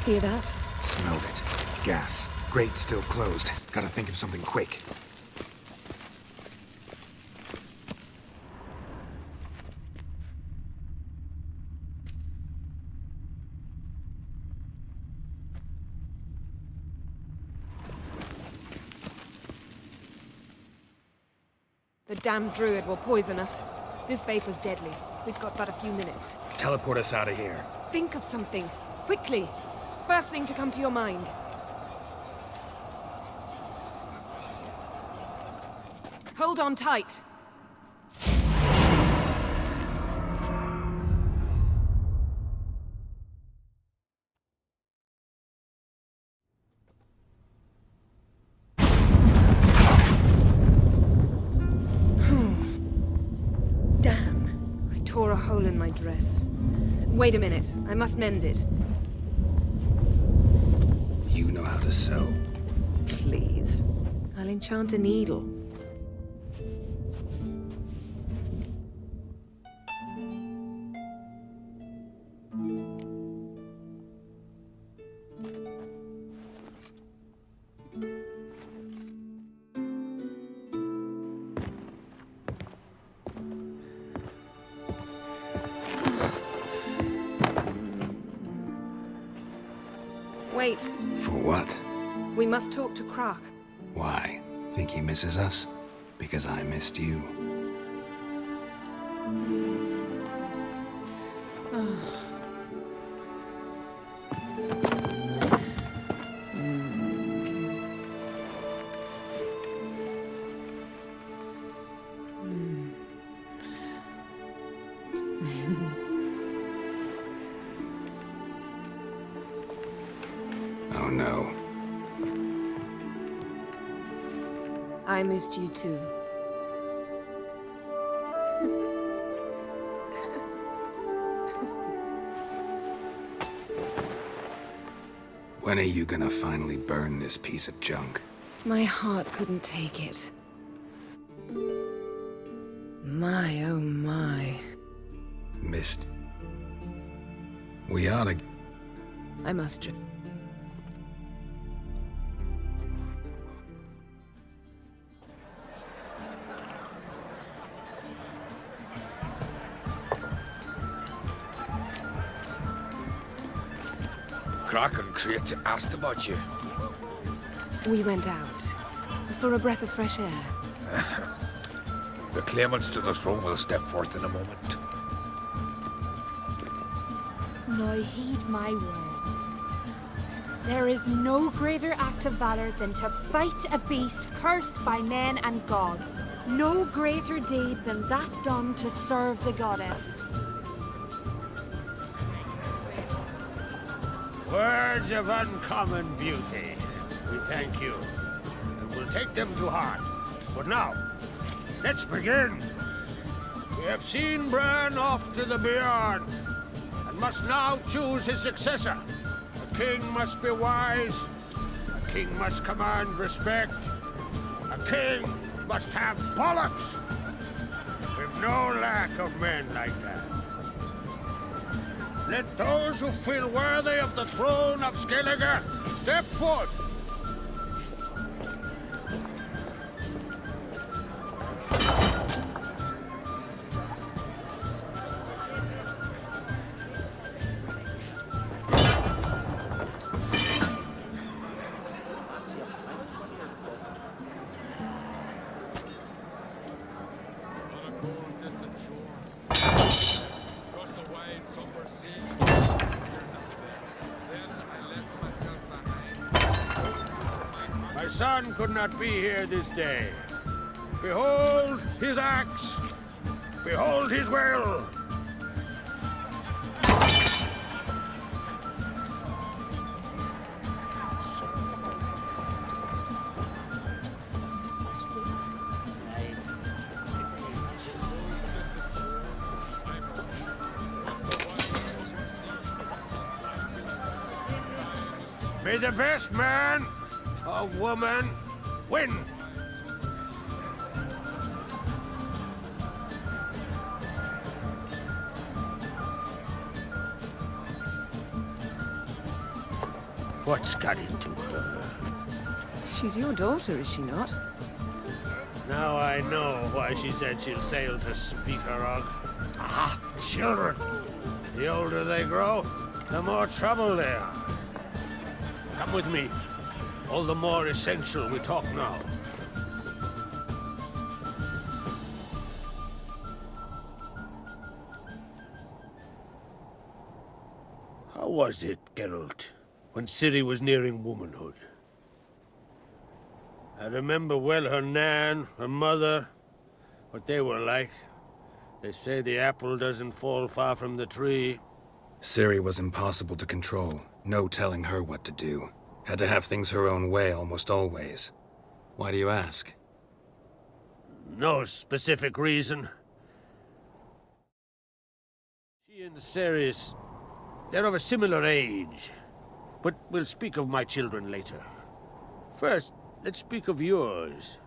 Hear that? Smelled it. Gas. Grate's still closed. Gotta think of something quick. The damned druid will poison us. This vapor's deadly. We've got but a few minutes. Teleport us out of here. Think of something. Quickly. First thing to come to your mind. Hold on tight. Damn. I tore a hole in my dress. Wait a minute. I must mend it. You know how to sew? Please. I'll enchant a needle. Wait. For what? We must talk to Croc. Why? Think he misses us? Because I missed you. Oh no. I missed you too. When are you gonna finally burn this piece of junk? My heart couldn't take it. My, oh my. Missed We ought to... I must... Croc and Create asked about you. We went out. For a breath of fresh air. The claimants to the throne will step forth in a moment. Now heed my words. There is no greater act of valor than to fight a beast cursed by men and gods. No greater deed than that done to serve the goddess. Words of uncommon beauty. We thank you, and we'll take them to heart. But now, let's begin. We have seen Bran off to the beyond, and must now choose his successor. A king must be wise. A king must command respect. A king must have bollocks. We've no lack of men like that. Let those who feel worthy of the throne of Skellige step forth. My son could not be here this day. Behold his axe. Behold his will. May the best man or woman win. What's got into her? She's your daughter, is she not? Now I know why she said she'll sail to Speakerog. Ah, children. The older they grow, the more trouble they are. Come with me. All the more essential we talk now. How was it, Geralt, when Ciri was nearing womanhood? I remember well her nan, her mother, what they were like. They say the apple doesn't fall far from the tree. Ciri was impossible to control. No telling her what to do. Had to have things her own way almost always. Why do you ask? No specific reason. She and Ceres, they're of a similar age. But we'll speak of my children later. First, let's speak of yours.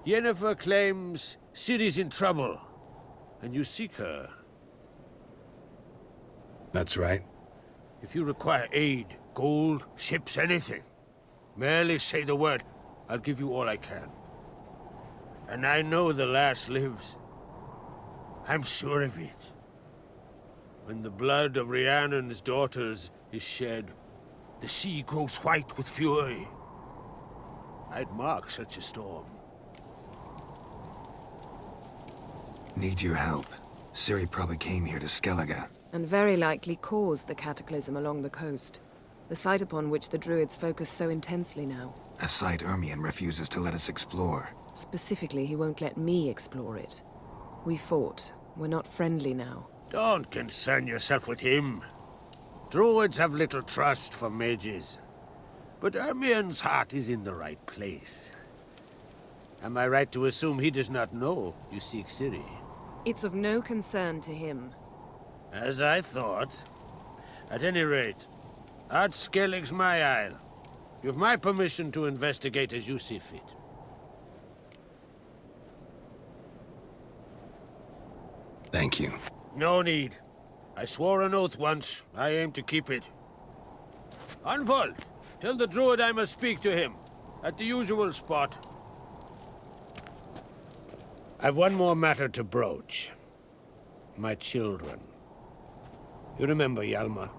Yennefer claims Ciri's in trouble, and you seek her. That's right. If you require aid, gold, ships, anything, merely say the word. I'll give you all I can. And I know the lass lives. I'm sure of it. When the blood of Rhiannon's daughters is shed, the sea grows white with fury. I'd mark such a storm. Need your help. Ciri probably came here to Skellige. And very likely caused the cataclysm along the coast. The site upon which the Druids focus so intensely now. A site Ermion refuses to let us explore. Specifically, he won't let me explore it. We fought. We're not friendly now. Don't concern yourself with him. Druids have little trust for mages. But Ermion's heart is in the right place. Am I right to assume he does not know you seek Ciri? It's of no concern to him. As I thought. At any rate, Ard Skellig's my isle. You've my permission to investigate as you see fit. Thank you. No need. I swore an oath once. I aim to keep it. Unfold! Tell the druid I must speak to him. At the usual spot. I've one more matter to broach. My children. You remember Hjalmar?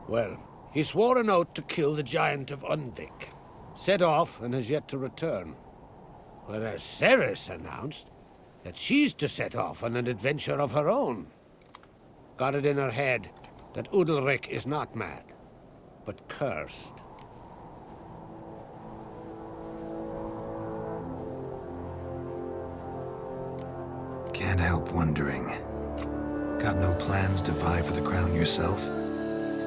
Well, he swore an oath to kill the giant of Unvik. Set off and has yet to return. Whereas Ceres announced that she's to set off on an adventure of her own. Got it in her head that Udalric is not mad, but cursed. Can't help wondering. Got no plans to vie for the crown yourself?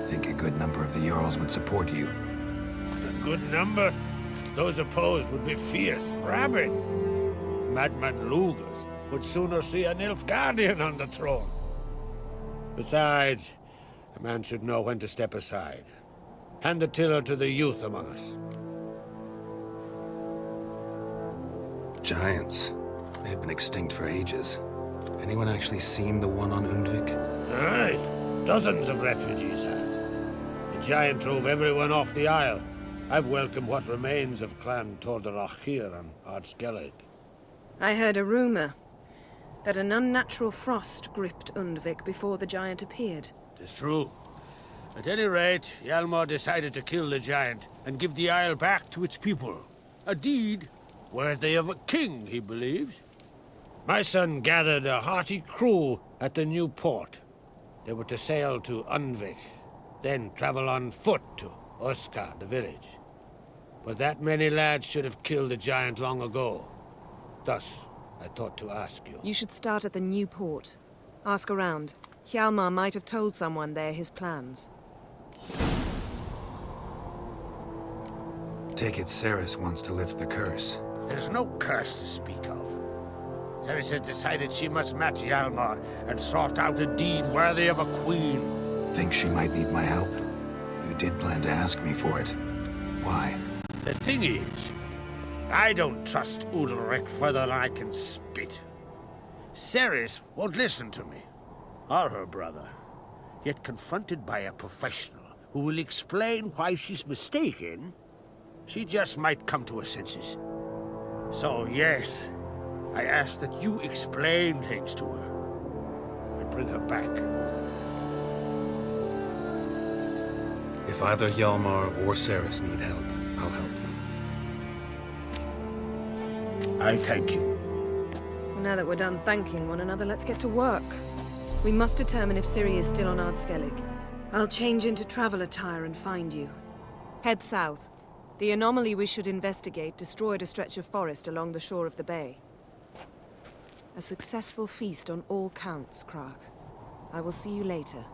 Think a good number of the Jarls would support you. A good number? Those opposed would be fierce, rabid. Madman Lugas would sooner see an Nilfgaardian on the throne. Besides, a man should know when to step aside. Hand the tiller to the youth among us. Giants. They've been extinct for ages. Anyone actually seen the one on Undvik? Aye, dozens of refugees have. The giant drove everyone off the Isle. I've welcomed what remains of Clan Tordarachir and Ardskellig. I heard a rumor that an unnatural frost gripped Undvik before the giant appeared. It's true. At any rate, Hjalmar decided to kill the giant and give the Isle back to its people. A deed worthy of a king, he believes. My son gathered a hearty crew at the new port. They were to sail to Unvik, then travel on foot to Oskar, the village. But that many lads should have killed the giant long ago. Thus, I thought to ask you. You should start at the new port. Ask around. Hjalmar might have told someone there his plans. Take it Ceres wants to lift the curse. There's no curse to speak of. Ceres has decided she must match Hjalmar and sort out a deed worthy of a queen. Think she might need my help? You did plan to ask me for it. Why? The thing is, I don't trust Udalric further than I can spit. Ceres won't listen to me, or her brother. Yet confronted by a professional who will explain why she's mistaken, she just might come to her senses. So yes, I ask that you explain things to her and bring her back. If either Hjalmar or Ceres need help, I'll help them. I thank you. Well, now that we're done thanking one another, let's get to work. We must determine if Ciri is still on Ardskellig. I'll change into travel attire and find you. Head south. The anomaly we should investigate destroyed a stretch of forest along the shore of the bay. A successful feast on all counts, Krak. I will see you later.